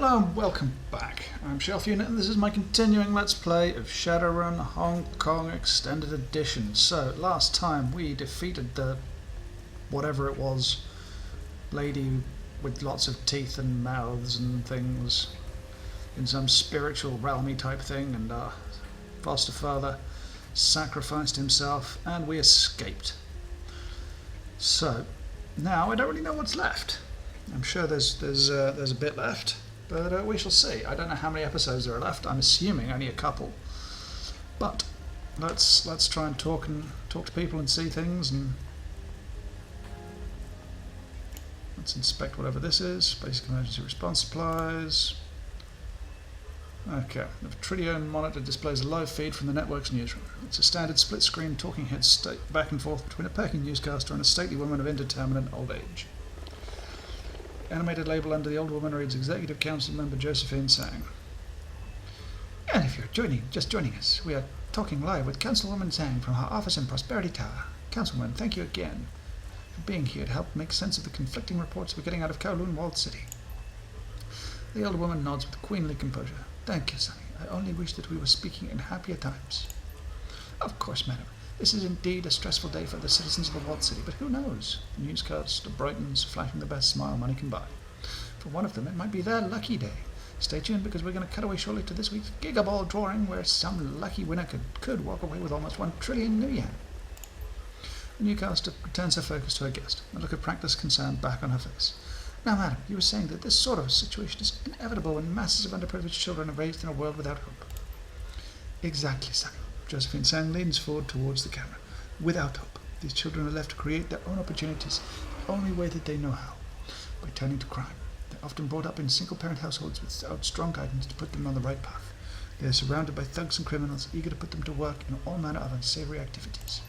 Hello and welcome back. I'm Shelf Unit and this is my continuing Let's Play of Shadowrun Hong Kong Extended Edition. So, last time we defeated the whatever it was, lady with lots of teeth and mouths and things in some spiritual realmy type thing, and our foster father sacrificed himself and we escaped. So, now I don't really know what's left. I'm sure there's a bit left. But we shall see. I don't know how many episodes there are left. I'm assuming only a couple. But let's try and talk to people and see things, and let's inspect whatever this is. Basic emergency response supplies. Okay, the Tridion monitor displays a live feed from the network's newsroom. It's a standard split-screen talking head back and forth between a perking newscaster and a stately woman of indeterminate old age. Animated label under the old woman reads Executive Council Member Josephine Sang. And if you're just joining us, we are talking live with Councilwoman Sang from her office in Prosperity Tower. Councilwoman, thank you again for being here to help make sense of the conflicting reports we're getting out of Kowloon Walled City. The older woman nods with queenly composure. Thank you, Sonny. I only wish that we were speaking in happier times. Of course, madam. This is indeed a stressful day for the citizens of the Walled City, but who knows? The newscaster brightens, flashing the best smile money can buy. For one of them, it might be their lucky day. Stay tuned, because we're going to cut away shortly to this week's Gigaball drawing, where some lucky winner could walk away with almost 1 trillion new yen. The newscaster returns her focus to her guest, a look of practiced concern back on her face. Now, madam, you were saying that this sort of situation is inevitable when masses of underprivileged children are raised in a world without hope. Exactly, Sonny. Josephine Sang leans forward towards the camera. Without hope, these children are left to create their own opportunities the only way that they know how, by turning to crime. They're often brought up in single-parent households without strong guidance to put them on the right path. They are surrounded by thugs and criminals eager to put them to work in all manner of unsavory activities.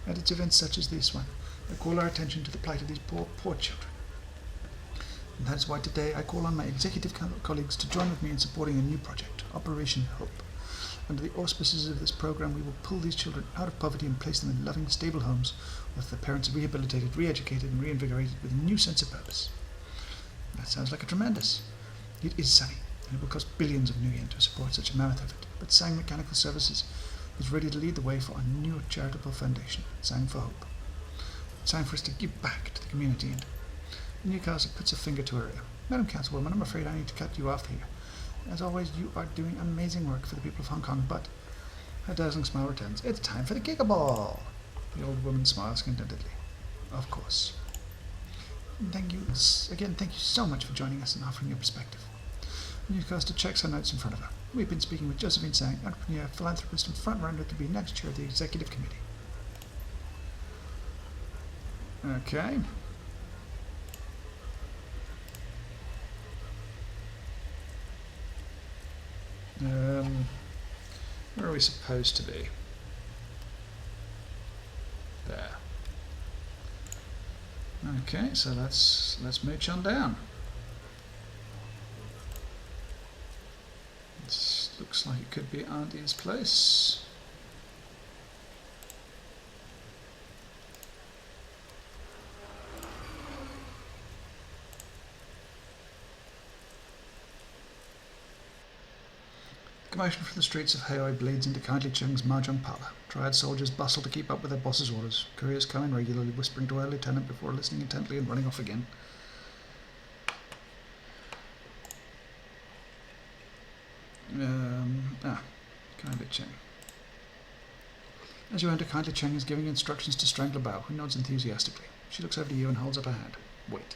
And it's events such as this one that call our attention to the plight of these poor children. And that's why today I call on my executive colleagues to join with me in supporting a new project, Operation Hope. Under the auspices of this program, we will pull these children out of poverty and place them in loving, stable homes with their parents rehabilitated, re-educated, and reinvigorated with a new sense of purpose. That sounds like a tremendous. It is, Sonny, and it will cost billions of new yen to support such a mammoth effort. But Sang Mechanical Services is ready to lead the way for a new charitable foundation, Sang for Hope. It's time for us to give back to the community, and the newscaster puts a finger to her ear. Madam Councilwoman, I'm afraid I need to cut you off here. As always, you are doing amazing work for the people of Hong Kong, but her dazzling smile returns. It's time for the Gigaball! The old woman smiles contentedly. Of course. Thank you so much for joining us and offering your perspective. The newscaster checks her notes in front of her. We've been speaking with Josephine Sang, entrepreneur, philanthropist, and front-runner to be next chair of the executive committee. Okay. Where are we supposed to be? There. Okay, so let's mooch on down. This looks like it could be Auntie's place. Commotion from the streets of Haoi bleeds into Kindly Chung's mahjong parlour. Triad soldiers bustle to keep up with their boss's orders. Couriers come in regularly, whispering to our lieutenant before listening intently and running off again. Kindly Chung. As you enter, Kindly Chung is giving instructions to Strangler Bao, who nods enthusiastically. She looks over to you and holds up her hand. Wait.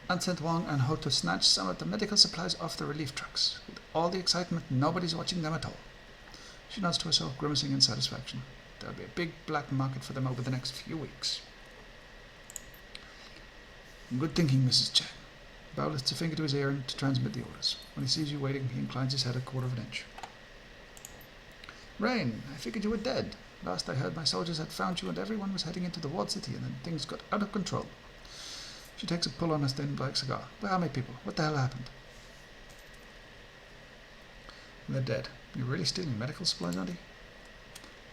Unsent Wong and Ho to snatch some of the medical supplies off the relief trucks. With all the excitement, nobody's watching them at all. She nods to herself, grimacing in satisfaction. There'll be a big black market for them over the next few weeks. Good thinking, Mrs. Chang. Bao lifts a finger to his ear to transmit the orders. When he sees you waiting, he inclines his head a quarter of an inch. Rain, I figured you were dead. Last I heard, my soldiers had found you and everyone was heading into the Walled City, and then things got out of control. She takes a pull on her thin black cigar. Where are my people? What the hell happened? They're dead. You're really stealing medical supplies, Auntie?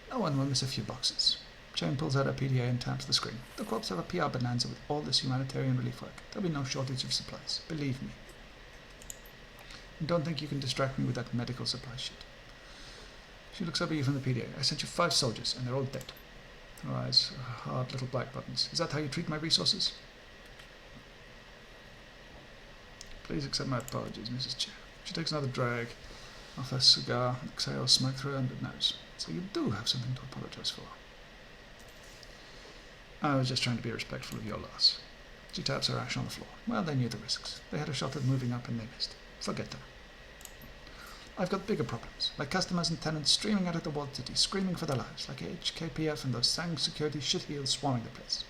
No one will miss a few boxes. Chang pulls out her PDA and taps the screen. The corps have a PR bonanza with all this humanitarian relief work. There'll be no shortage of supplies. Believe me. And don't think you can distract me with that medical supply shit. She looks up at you from the PDA. I sent you 5 soldiers, and they're all dead. Her eyes are hard little black buttons. Is that how you treat my resources? Please accept my apologies, Mrs. Chair. She takes another drag off her cigar, exhales smoke through her under nose. So you do have something to apologize for. I was just trying to be respectful of your loss. She taps her ash on the floor. Well, they knew the risks. They had a shot at moving up and they missed. Forget them. I've got bigger problems. My customers and tenants streaming out of the walled city, screaming for their lives, like HKPF and those Sang security shitheels swarming the place.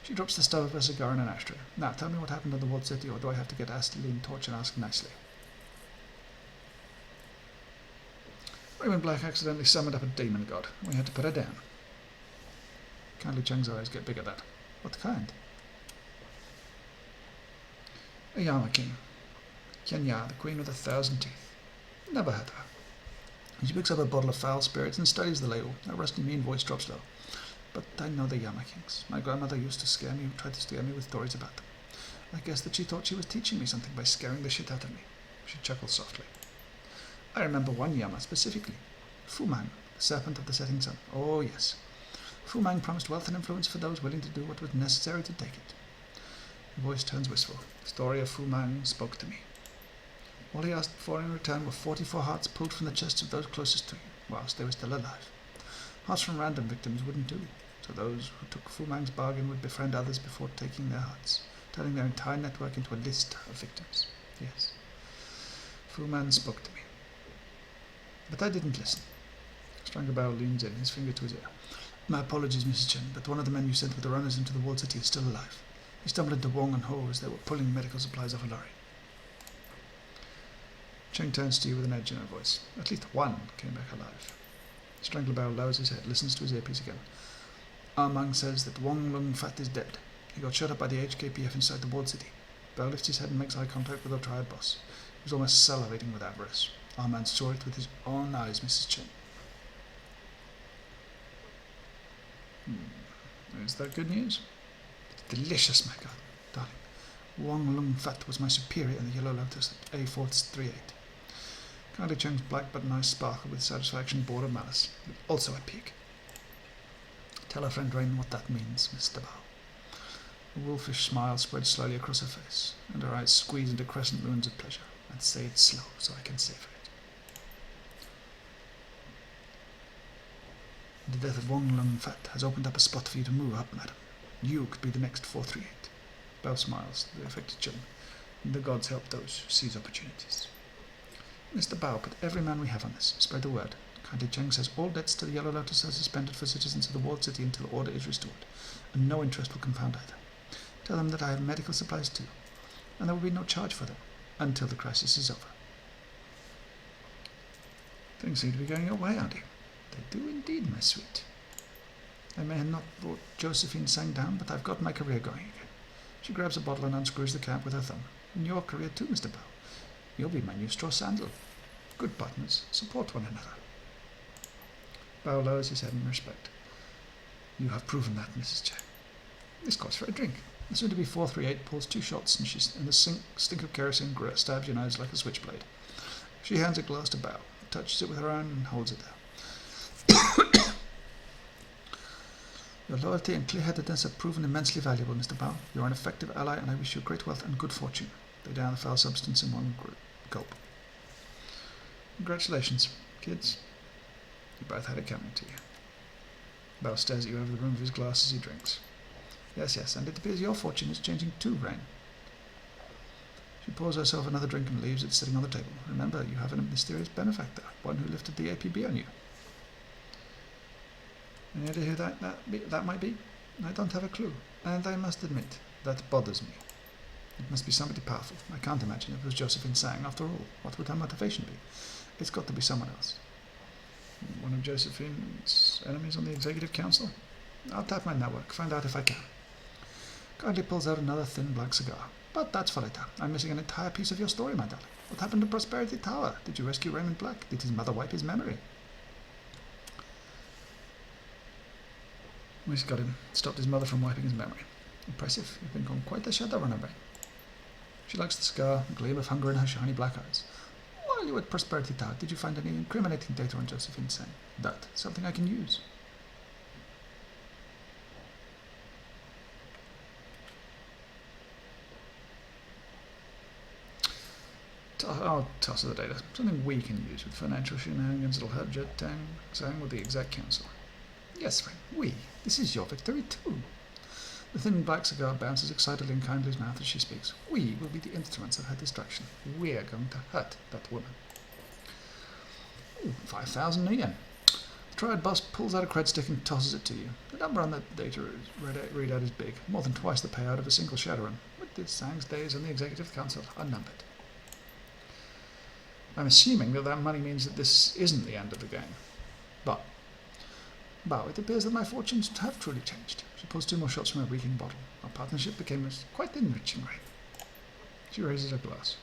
She drops the stub of her cigar in an ashtray. Now, tell me what happened in the walled city, or do I have to get asked to lean torch and ask nicely? Raymond Black accidentally summoned up a demon god. We had to put her down. Kindly Cheng's eyes get big at that. What kind? A Yama King. Kenya, the queen with 1,000 teeth. Never heard of her. She picks up a bottle of foul spirits and studies the label. Her rusty mean voice drops low. But I know the Yama Kings. My grandmother used to scare me, tried to scare me with stories about them. I guess that she thought she was teaching me something by scaring the shit out of me. She chuckles softly. I remember one Yama specifically. Fu Mang, the serpent of the setting sun. Oh yes. Fu Mang promised wealth and influence for those willing to do what was necessary to take it. The voice turns wistful. The story of Fu Mang spoke to me. All he asked for in return were 44 hearts pulled from the chests of those closest to him, whilst they were still alive. Hearts from random victims wouldn't do, so those who took Fu Mang's bargain would befriend others before taking their hearts, turning their entire network into a list of victims. Yes, Fu Mang spoke to me. But I didn't listen. Stranglebarrel leans in, his finger to his ear. My apologies, Mrs. Chen, but one of the men you sent with the runners into the walled city is still alive. He stumbled into Wong and Ho as they were pulling medical supplies off a lorry. Cheng turns to you with an edge in her voice. At least one came back alive. Stranglebarrel lowers his head, listens to his earpiece again. Armang says that Wong Lung Fat is dead. He got shot up by the HKPF inside the walled city. Bao lifts his head and makes eye contact with the triad boss. He was almost salivating with avarice. Armand saw it with his own eyes, Mrs. Chen. Is that good news? It's delicious, my God, darling. Wong Lung Fat was my superior in the Yellow Lotus at A438. Kindly Cheng's black button eyes sparkle with satisfaction born of malice, but also a pig. Tell her friend Rain what that means, Mr. Bao. A wolfish smile spreads slowly across her face, and her eyes squeeze into crescent moons of pleasure. And say it slow, so I can savor it. The death of Wong Lung Fat has opened up a spot for you to move up, madam. You could be the next 438. Bao smiles, the affected chin. The gods help those who seize opportunities. Mr. Bao, put every man we have on this. Spread the word. Kindly Cheng says all debts to the Yellow Lotus are suspended for citizens of the walled city until order is restored, and no interest will compound either. Tell them that I have medical supplies too, and there will be no charge for them until the crisis is over. Things seem to be going your way, Auntie. They do indeed, my sweet. I may have not brought Josephine Sang down, but I've got my career going again. She grabs a bottle and unscrews the cap with her thumb. And your career too, Mr. Bao. You'll be my new straw sandal. Good partners, support one another. Bao lowers his head in respect. You have proven that, Mrs. Cheng. This calls for a drink. The soon-to-be 438 pulls 2 shots, and the stink of kerosene stabs your nose like a switchblade. She hands a glass to Bao, touches it with her own, and holds it there. Your loyalty and clear-headedness have proven immensely valuable, Mr. Bao. You are an effective ally, and I wish you great wealth and good fortune. They down the foul substance in one gulp. Congratulations, kids. You both had it coming to you. Bao stares at you over the rim of his glass as he drinks. Yes, and it appears your fortune is changing too, Rain. She pours herself another drink and leaves it sitting on the table. Remember, you have a mysterious benefactor, one who lifted the APB on you. Any idea who that might be? I don't have a clue, and I must admit, that bothers me. It must be somebody powerful. I can't imagine it was Josephine Sang. After all, what would her motivation be? It's got to be someone else. One of Josephine's enemies on the Executive Council? I'll tap my network, find out if I can. Kindly pulls out another thin black cigar. But that's for later. I'm missing an entire piece of your story, my darling. What happened to Prosperity Tower? Did you rescue Raymond Black? Did his mother wipe his memory? He's got him. Stopped his mother from wiping his memory. Impressive. You've become quite the Shadowrunner, brain. She likes the scar, the gleam of hunger in her shiny black eyes. While you were at Prosperity Tower, did you find any incriminating data on Josephine Sang? That, something I can use. I'll toss her the data. Something we can use with financial shenanigans that'll help Sang with the exec council. Yes, friend, we. This is your victory too. The thin black cigar bounces excitedly in Kindly's mouth as she speaks. We will be the instruments of her destruction. We're going to hurt that woman. 5,000 yen. The triad boss pulls out a cred stick and tosses it to you. The number on that data readout is big, more than twice the payout of a single Shadowrun. But this Sang's days on the Executive Council are numbered. I'm assuming that money means that this isn't the end of the game. But it appears that my fortunes have truly changed. She pulls 2 more shots from her reeking bottle. Our partnership became quite enriching, right? She raises her glass.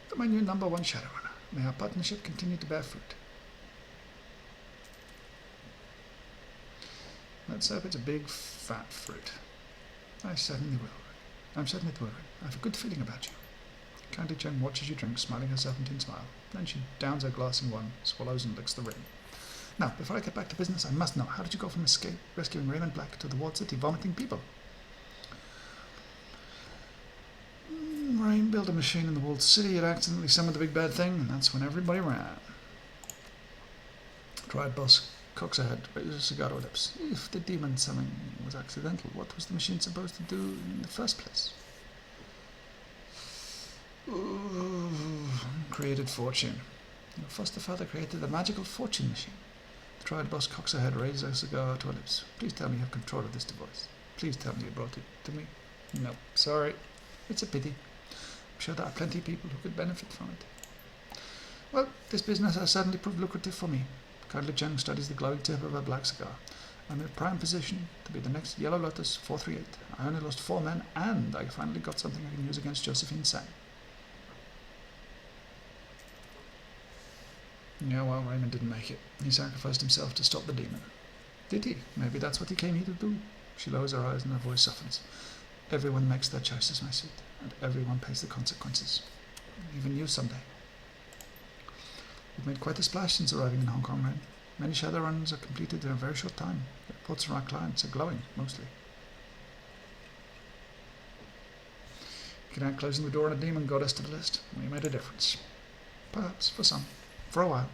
For my new number 1 Shadowrunner, may our partnership continue to bear fruit. Let's hope it's a big, fat fruit. I certainly will. I'm certain it will. I have a good feeling about you. Kindly Chen watches you drink, smiling her serpentine smile. Then she downs her glass in one, swallows and licks the rim. Now, before I get back to business, I must know, how did you go from rescuing Raymond Black to the walled city vomiting people? Rain built a machine in the walled city, it accidentally summoned the big bad thing, and that's when everybody ran. Triad boss cocks her head, raises her cigar to her lips. If the demon summoning was accidental, what was the machine supposed to do in the first place? Ooh, created fortune. Your foster father created a magical fortune machine. The triad boss cocks her head, raises her cigar to her lips. Please tell me you have control of this device. Please tell me you brought it to me. No, sorry. It's a pity. I'm sure there are plenty of people who could benefit from it. Well, this business has certainly proved lucrative for me. Kindly Jung studies the glowing tip of her black cigar. I'm in a prime position to be the next Yellow Lotus 438. I only lost 4 men, and I finally got something I can use against Josephine Sang. Yeah, well, Raymond didn't make it. He sacrificed himself to stop the demon. Did he? Maybe that's what he came here to do. She lowers her eyes and her voice softens. Everyone makes their choices, my sweet, and everyone pays the consequences. Even you someday. You've made quite a splash since arriving in Hong Kong, Rain. Many Shadowruns are completed in a very short time. The reports from our clients are glowing, mostly. You can add closing the door on a demon goddess to the list. We made a difference. Perhaps, for some. For a while.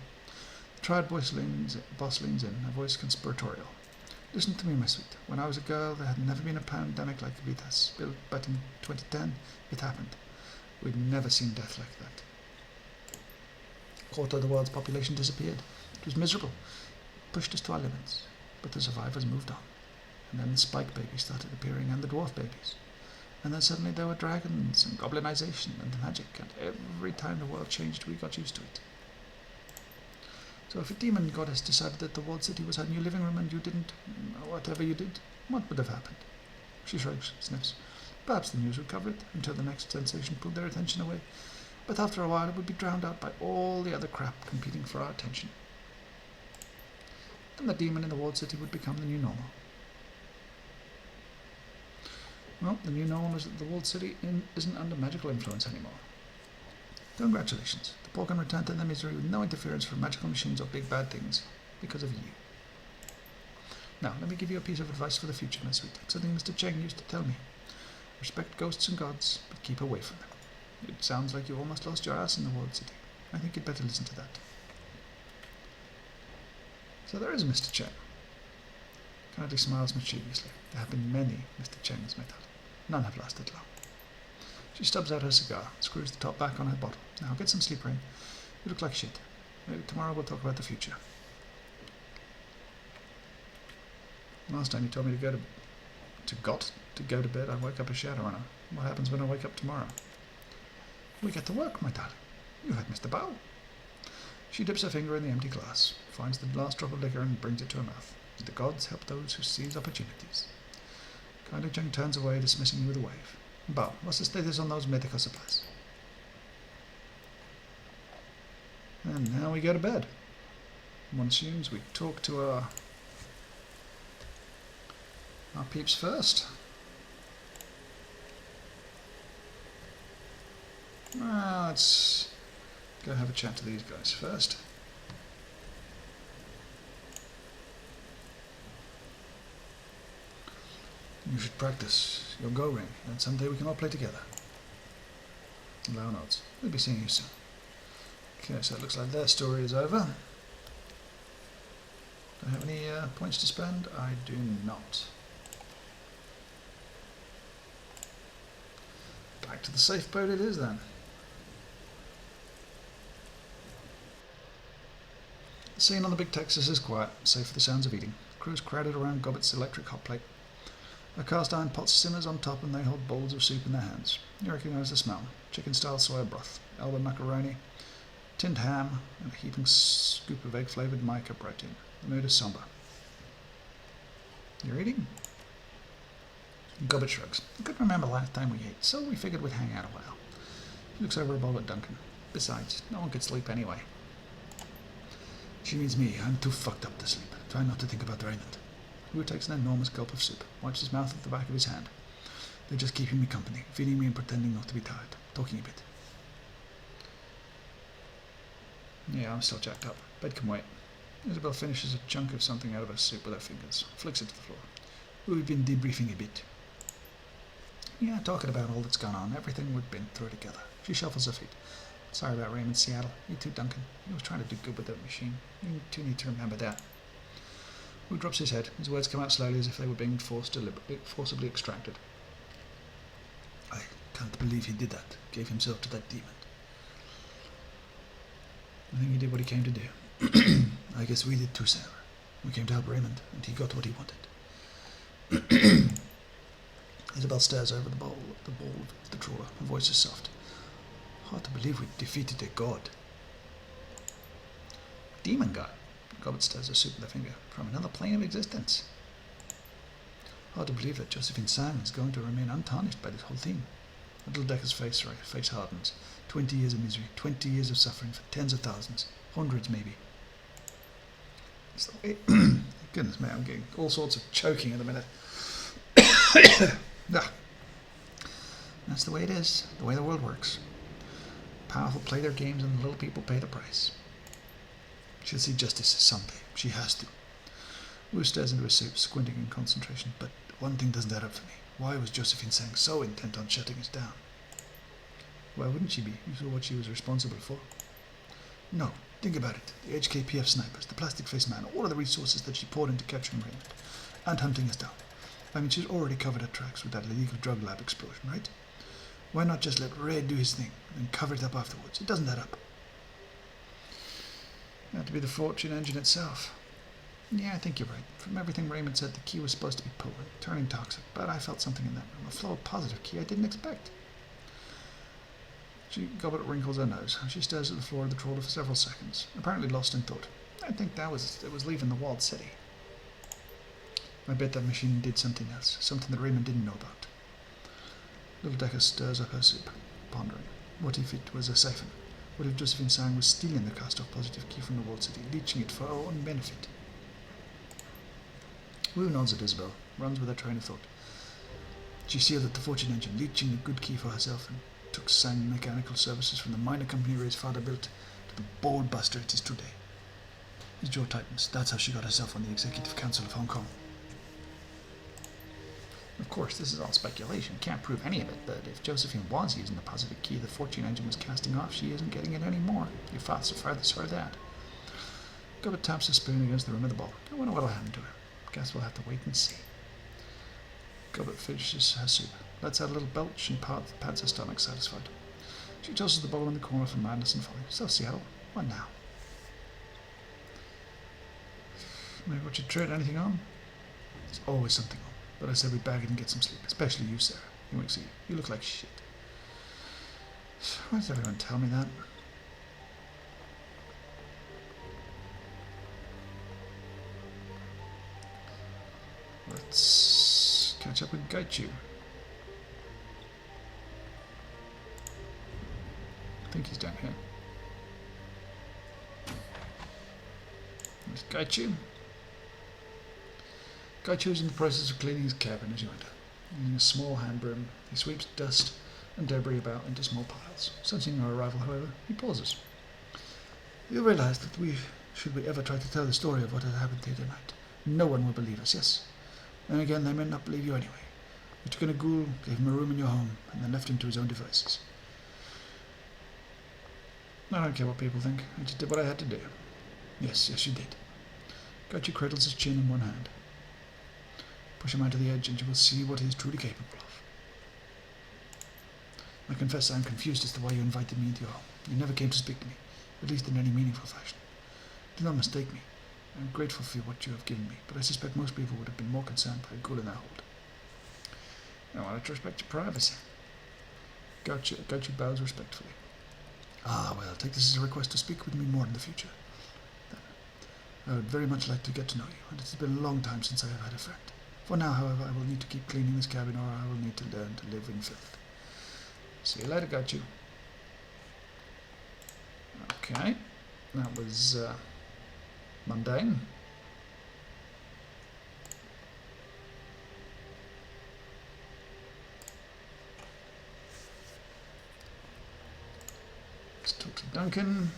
The triad boss leans in, her voice conspiratorial. Listen to me, my sweet. When I was a girl, there had never been a pandemic like Vitas, but in 2010, it happened. We'd never seen death like that. A quarter of the world's population disappeared. It was miserable. It pushed us to our limits. But the survivors moved on. And then the spike babies started appearing, and the dwarf babies. And then suddenly there were dragons, and goblinization, and magic, and every time the world changed, we got used to it. So if a demon goddess decided that the walled city was her new living room and you didn't, whatever you did, what would have happened? She shrugs, sniffs. Perhaps the news would cover it until the next sensation pulled their attention away. But after a while it would be drowned out by all the other crap competing for our attention. And the demon in the walled city would become the new normal. Well, the new normal is that the walled city isn't under magical influence anymore. Congratulations. The poor can return to their misery with no interference from magical machines or big bad things, because of you. Now, let me give you a piece of advice for the future, my sweet. Something Mr. Cheng used to tell me. Respect ghosts and gods, but keep away from them. It sounds like you almost lost your ass in the walled city. I think you'd better listen to that. So there is Mr. Cheng. Kindly smiles mischievously. There have been many Mr. Chengs met. None have lasted long. She stubs out her cigar, screws the top back on her bottle. Now get some sleep, Rain. You look like shit. Maybe tomorrow we'll talk about the future. Last time you told me to go to bed, I woke up a Shadowrunner. What happens when I wake up tomorrow? We get to work, my darling. You heard Mr. Bao. She dips her finger in the empty glass, finds the last drop of liquor and brings it to her mouth. The gods help those who seize opportunities. Kindly Jung turns away, dismissing you with a wave. Bao, what's the status on those medical supplies? And now we go to bed. One assumes we talk to our Our peeps first. Let's go have a chat to these guys first. You should practice your Go ring, and someday we can all play together. Allow nods. We'll be seeing you soon. Okay, so it looks like their story is over. Do I have any points to spend? I do not. Back to the safe boat it is then. The scene on the Big Texas is quiet, save for the sounds of eating. The crew's crowded around Gobbett's electric hot plate. A cast iron pot simmers on top and they hold bowls of soup in their hands. You recognise the smell. Chicken-style soya broth, Elba macaroni, tinned ham, and a heaping scoop of egg-flavoured mica protein. The mood is sombre. You're eating? Gobbett shrugs. I couldn't remember the last time we ate, so we figured we'd hang out a while. He looks over a bowl at Duncan. Besides, no one could sleep anyway. She means me. I'm too fucked up to sleep. Try not to think about Raymond. Lou takes an enormous gulp of soup, wipes his mouth with the back of his hand. They're just keeping me company, feeding me and pretending not to be tired, talking a bit. Yeah, I'm still jacked up. Bed can wait. Isabel finishes a chunk of something out of her soup with her fingers, flicks it to the floor. We've been debriefing a bit. Yeah, talking about all that's gone on, everything we've been through together. She shuffles her feet. Sorry about Raymond, Seattle. You too, Duncan. He was trying to do good with that machine. You two need to remember that. Wu drops his head. His words come out slowly as if they were being forcibly extracted. I can't believe he did that. Gave himself to that demon. I think he did what he came to do. I guess we did too, Sarah. We came to help Raymond, and he got what he wanted. Isabel stares over the bowl of the trawler. Her voice is soft. Hard to believe we defeated a god. Demon god? Gobbett stirs her soup with her finger. From another plane of existence. Hard to believe that Josephine Sang is going to remain untarnished by this whole thing. Little Decker's face hardens. 20 years of misery, 20 years of suffering for tens of thousands, hundreds maybe. Goodness me, I'm getting all sorts of choking in a minute. That's the way it is, the way the world works. Powerful play their games and the little people pay the price. She'll see justice someday. She has to. Wu stares into his soup, squinting in concentration. But one thing doesn't add up for me. Why was Josephine Sang so intent on shutting us down? Why wouldn't she be? You saw what she was responsible for. No, think about it. The HKPF snipers, the plastic face man, all of the resources that she poured into capturing Raymond and hunting us down. I mean, she's already covered her tracks with that illegal drug lab explosion, right? Why not just let Ray do his thing and cover it up afterwards? It doesn't add up. It had to be the fortune engine itself. Yeah, I think you're right. From everything Raymond said, the key was supposed to be potent, turning toxic, but I felt something in that room, a flow of positive key I didn't expect. Gobbett wrinkles her nose. She stares at the floor of the trawler for several seconds, apparently lost in thought. I think it was leaving the walled city. I bet that machine did something else, something that Raymond didn't know about. Little Decker stirs up her soup, pondering. What if it was a siphon? What if Josephine Sang was stealing the cast-off positive key from the walled city, leeching it for her own benefit? Wu nods at Isabel, runs with her train of thought. She sealed at the fortune engine, leeching the good key for herself, and took Sang mechanical services from the minor company Ray's father built to the bold buster it is today. His jaw tightens. That's how she got herself on the Executive Council of Hong Kong. Of course, this is all speculation. Can't prove any of it, but if Josephine was using the positive key the fortune engine was casting off, she isn't getting it anymore. You fought so far this or that. Gobbett taps the spoon against the rim of the bowl. I wonder what'll happen to her. Guess we'll have to wait and see. Gobbett finishes her soup, lets out a little belch, and pats her stomach, satisfied. She tosses the bowl in the corner for madness and folly. So, Seattle, what now? Maybe we should trade anything on? There's always something on. But I said we'd bag it and get some sleep, especially you, Sarah. You won't see. You look like shit. Why does everyone tell me that? Let's catch up with Gaichu. I think he's down here. There's Gaichu. Gaichu is in the process of cleaning his cabin as you enter. Using a small hand broom, he sweeps dust and debris about into small piles. Sensing your arrival, however, he pauses. You realize that should we ever try to tell the story of what had happened here tonight, no one will believe us, yes? Then again, they may not believe you anyway. You took in a ghoul, gave him a room in your home, and then left him to his own devices. I don't care what people think. I just did what I had to do. Yes, you did. Gaichu cradles his chin in one hand. Push him out to the edge and you will see what he is truly capable of. I confess I am confused as to why you invited me into your home. You never came to speak to me, at least in any meaningful fashion. Do not mistake me. I am grateful for what you have given me, but I suspect most people would have been more concerned by a ghoul in their hold. I wanted to respect your privacy. Gaichu bows respectfully. Ah, well, take this as a request to speak with me more in the future. Then, I would very much like to get to know you, and it has been a long time since I have had a friend. For now, however, I will need to keep cleaning this cabin, or I will need to learn to live in filth. See you later, Gaichu. Okay, that was mundane. Let's talk to Duncan.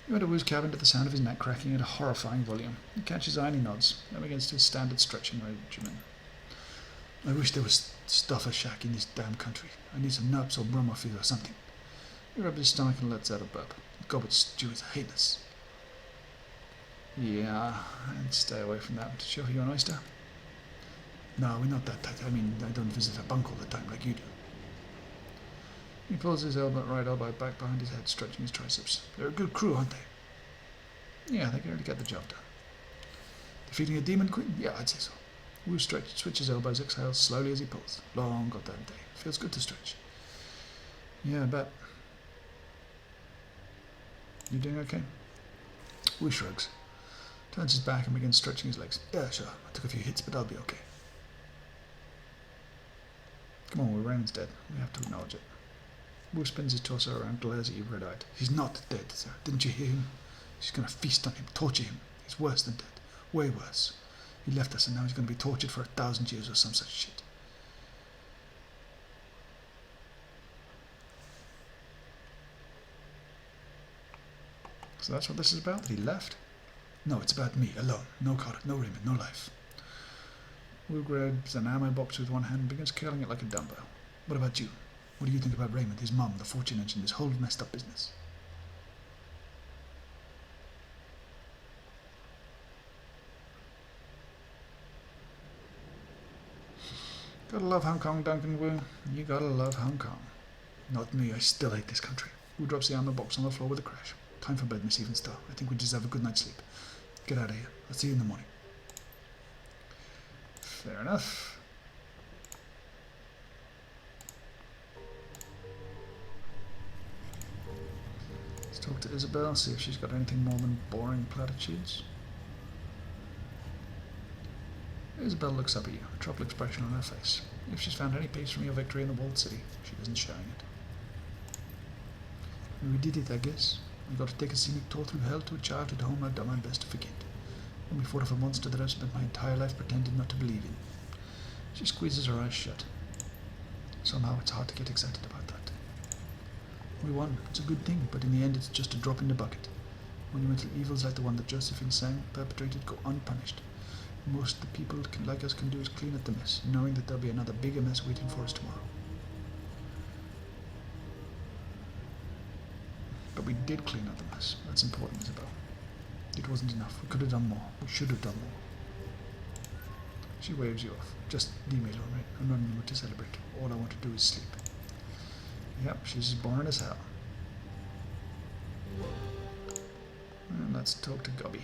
You enter Wu's cabin to the sound of his neck cracking at a horrifying volume. He catches his eye and he nods, then begins to his standard stretching regimen. I wish there was stuff a shack in this damn country. I need some nuts or bromophiles or something. He rubs his stomach and lets out a burp. Goblet stew is heinous. Yeah, I'd stay away from that. Show you an oyster? No, we're not that tight. I mean, I don't visit a bunk all the time like you do. He pulls his right elbow back behind his head, stretching his triceps. They're a good crew, aren't they? Yeah, they can really get the job done. Defeating a demon queen? Yeah, I'd say so. Wu switches elbows, exhales slowly as he pulls. Long goddamn day. Feels good to stretch. Yeah, I bet. You doing okay? Wu shrugs. Turns his back and begins stretching his legs. Yeah, sure. I took a few hits, but I'll be okay. Come on, Raymond's dead. We have to acknowledge it. Wu spins his torso around, glares at you red-eyed. He's not dead, sir. Didn't you hear him? She's going to feast on him, torture him. He's worse than dead. Way worse. He left us and now he's going to be tortured for 1,000 years or some such shit. So that's what this is about? That he left? No, it's about me, alone. No Carter, no Raymond, no life. Wu grabs an ammo box with one hand and begins curling it like a dumbbell. What about you? What do you think about Raymond, his mum, the fortune engine, this whole messed up business? Gotta love Hong Kong, Duncan Wu. You gotta love Hong Kong. Not me, I still hate this country. Wu drops the ammo box on the floor with a crash. Time for bed, Miss Evenstar. I think we deserve a good night's sleep. Get out of here. I'll see you in the morning. Fair enough. Let's talk to Isabel, see if she's got anything more than boring platitudes. Isabel looks up at you, a troubled expression on her face. If she's found any peace from your victory in the walled city, she isn't showing it. We did it, I guess. We got to take a scenic tour through hell to a childhood home I've done my best to forget. And we fought off a monster that I've spent my entire life pretending not to believe in. She squeezes her eyes shut. Somehow it's hard to get excited about that. We won. It's a good thing, but in the end it's just a drop in the bucket. Monumental evils like the one that Josephine Sang perpetrated go unpunished. Most the people like us can do is clean up the mess, knowing that there'll be another bigger mess waiting for us tomorrow. But we did clean up the mess. That's important, Isabel. It wasn't enough. We could have done more. We should have done more. She waves you off. Just leave me alone, right? I'm not in the mood to celebrate. All I want to do is sleep. Yep, she's boring as hell. And let's talk to Gubby.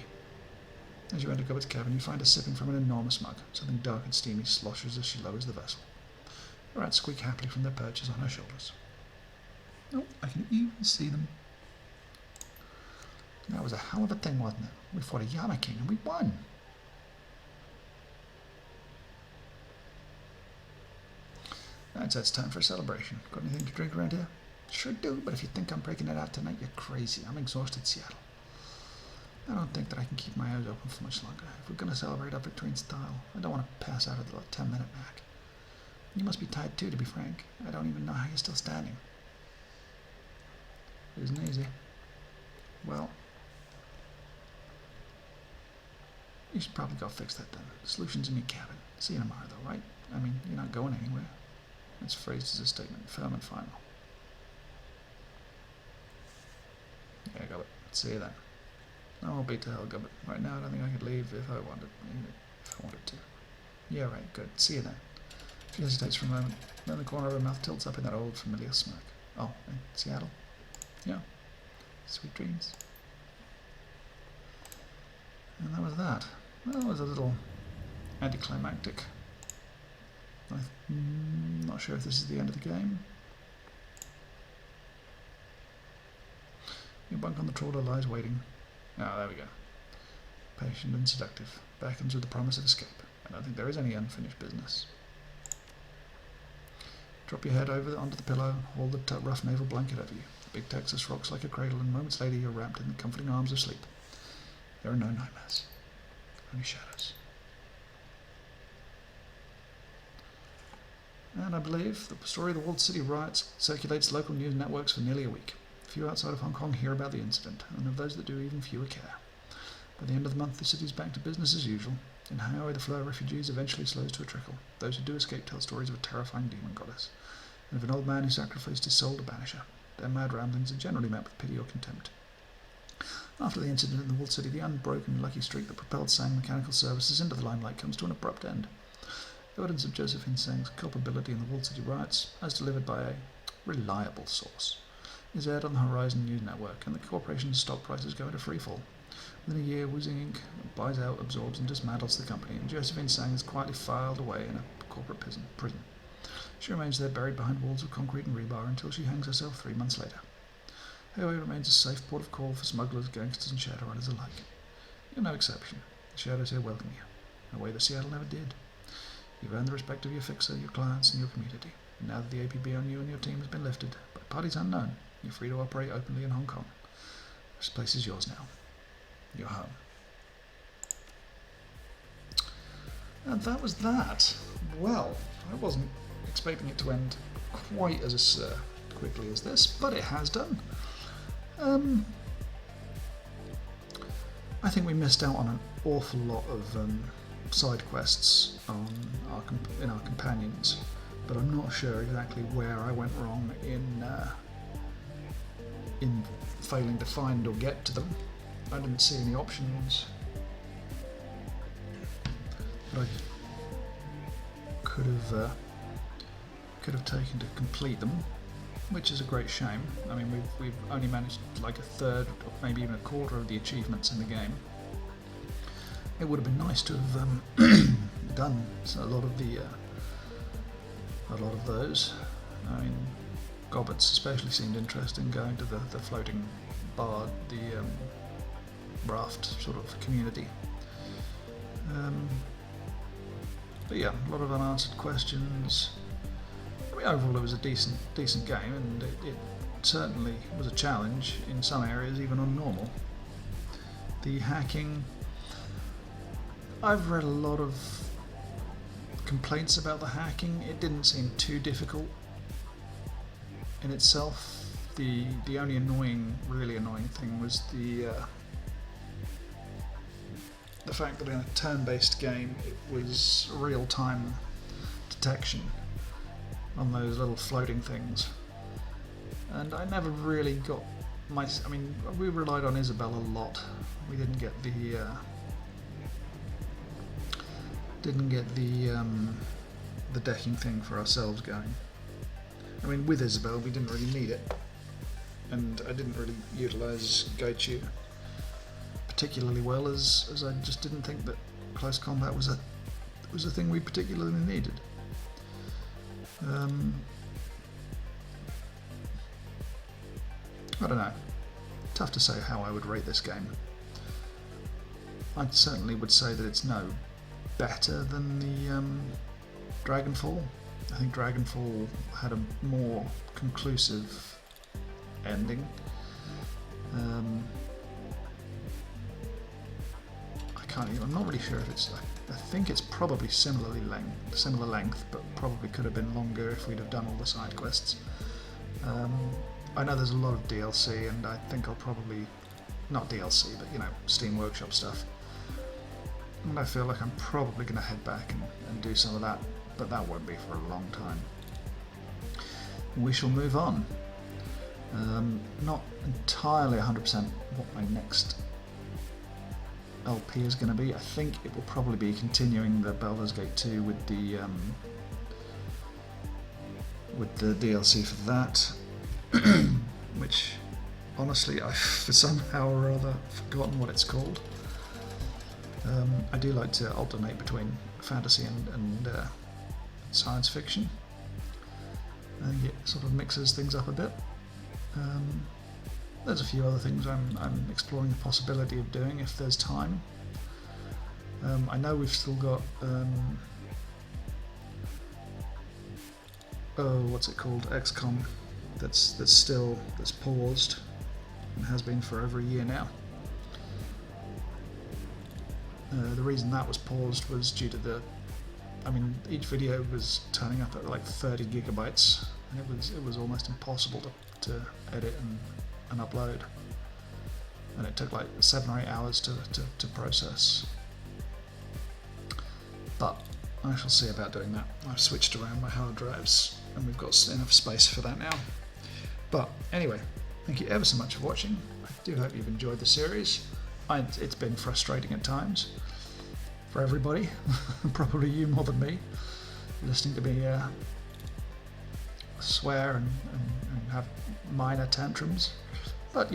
As you enter Gubbit's cabin, you find her sipping from an enormous mug. Something dark and steamy sloshes as she lowers the vessel. The rats squeak happily from their perches on her shoulders. Oh, I can even see them. That was a hell of a thing, wasn't it? We fought a Yama King and we won. That's time for a celebration. Got anything to drink around here? Sure do, but if you think I'm breaking it out tonight, you're crazy. I'm exhausted, Seattle. I don't think that I can keep my eyes open for much longer. If we're going to celebrate our victory in style, I don't want to pass out at the 10-minute mark. You must be tired too, to be frank. I don't even know how you're still standing. It isn't easy. Well, you should probably go fix that then. The solution's in your cabin. See you tomorrow though, right? I mean, you're not going anywhere. It's phrased as a statement, firm and final. Yeah, I got it. See you then. I won't beat to Helga, but right now I don't think I could leave if I wanted to. Yeah, right, good. See you then. She hesitates for a moment. Then the corner of her mouth tilts up in that old familiar smirk. Oh, in Seattle? Yeah. Sweet dreams. And that was that. Well, it was a little anticlimactic. I'm not sure if this is the end of the game. Your bunk on the trawler lies waiting. Ah, there we go. Patient and seductive. Beckons with the promise of escape. I don't think there is any unfinished business. Drop your head over onto the pillow, hold the rough naval blanket over you. The big Texas rocks like a cradle, and moments later you're wrapped in the comforting arms of sleep. There are no nightmares, only shadows. And I believe the story of the walled city riots circulates local news networks for nearly a week. Few outside of Hong Kong hear about the incident, and of those that do, even fewer care. By the end of the month, the city's back to business as usual. In Hanoi, the flow of refugees eventually slows to a trickle. Those who do escape tell stories of a terrifying demon goddess, and of an old man who sacrificed his soul to banish her. Their mad ramblings are generally met with pity or contempt. After the incident in the walled city, the unbroken lucky streak that propelled Sang Mechanical Services into the limelight comes to an abrupt end. Evidence of Josephine Sang's culpability in the walled city riots, as delivered by a reliable source, is aired on the Horizon News Network, and the corporation's stock prices go into freefall. Within a year, Wuxing Inc. buys out, absorbs and dismantles the company, and Josephine Sang is quietly filed away in a corporate prison. She remains there buried behind walls of concrete and rebar until she hangs herself 3 months later. Hanoi remains a safe port of call for smugglers, gangsters and Shadowrunners alike. You're no exception. The Shadows here welcome you, in a way that Seattle never did. You've earned the respect of your fixer, your clients and your community. And now that the APB on you and your team has been lifted, by parties unknown, you're free to operate openly in Hong Kong. This place is yours now. You're home. And that was that. Well, I wasn't expecting it to end quite as quickly as this, but it has done. I think we missed out on an awful lot of side quests in our companions, but I'm not sure exactly where I went wrong in failing to find or get to them. I didn't see any options that I could have taken to complete them, which is a great shame. I mean, we've only managed like a third, or maybe even a quarter of the achievements in the game. It would have been nice to have done a lot of those. I mean, Gobbets especially seemed interesting, going to the floating bar, the raft sort of community. But yeah, a lot of unanswered questions. I mean, overall it was a decent game, and it certainly was a challenge in some areas, even on normal. The hacking, I've read a lot of complaints about the hacking. It didn't seem too difficult in itself. The only really annoying thing was the fact that in a turn-based game it was real-time detection on those little floating things, and I never really got I mean, we relied on Isabel a lot. We didn't get the decking thing for ourselves going. I mean, with Isabel we didn't really need it, and I didn't really utilise Gaichu particularly well, as I just didn't think that close combat was a thing we particularly needed. I don't know. Tough to say how I would rate this game. I certainly would say that it's no better than the Dragonfall. I think Dragonfall had a more conclusive ending. I'm not really sure if it's. I think it's probably similar length, but probably could have been longer if we'd have done all the side quests. I know there's a lot of DLC, and I think I'll probably not DLC, but Steam Workshop stuff. And I feel like I'm probably going to head back and do some of that, but that won't be for a long time. We shall move on. Not entirely 100% what my next LP is going to be. I think it will probably be continuing the Baldur's Gate 2 with the DLC for that, which honestly I've somehow or other forgotten what it's called. I do like to alternate between fantasy and science fiction. I think it sort of mixes things up a bit. There's a few other things I'm exploring the possibility of doing if there's time. I know we've still got what's it called? XCOM that's paused and has been for over a year now. The reason that was paused was due to each video was turning up at like 30 gigabytes, and it was almost impossible to edit and upload, and it took like 7 or 8 hours to process. But I shall see about doing that. I've switched around my hard drives and we've got enough space for that now. But anyway, thank you ever so much for watching. I do hope you've enjoyed the series. It's been frustrating at times for everybody, probably you more than me, listening to me swear and have minor tantrums. But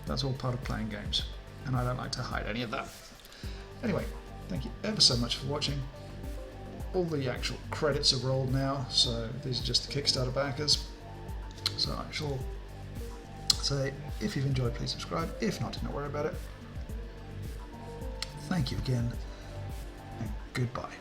that's all part of playing games, and I don't like to hide any of that. Anyway, thank you ever so much for watching. All the actual credits are rolled now, so these are just the Kickstarter backers. So I shall say, if you've enjoyed, please subscribe. If not, don't worry about it. Thank you again, and goodbye.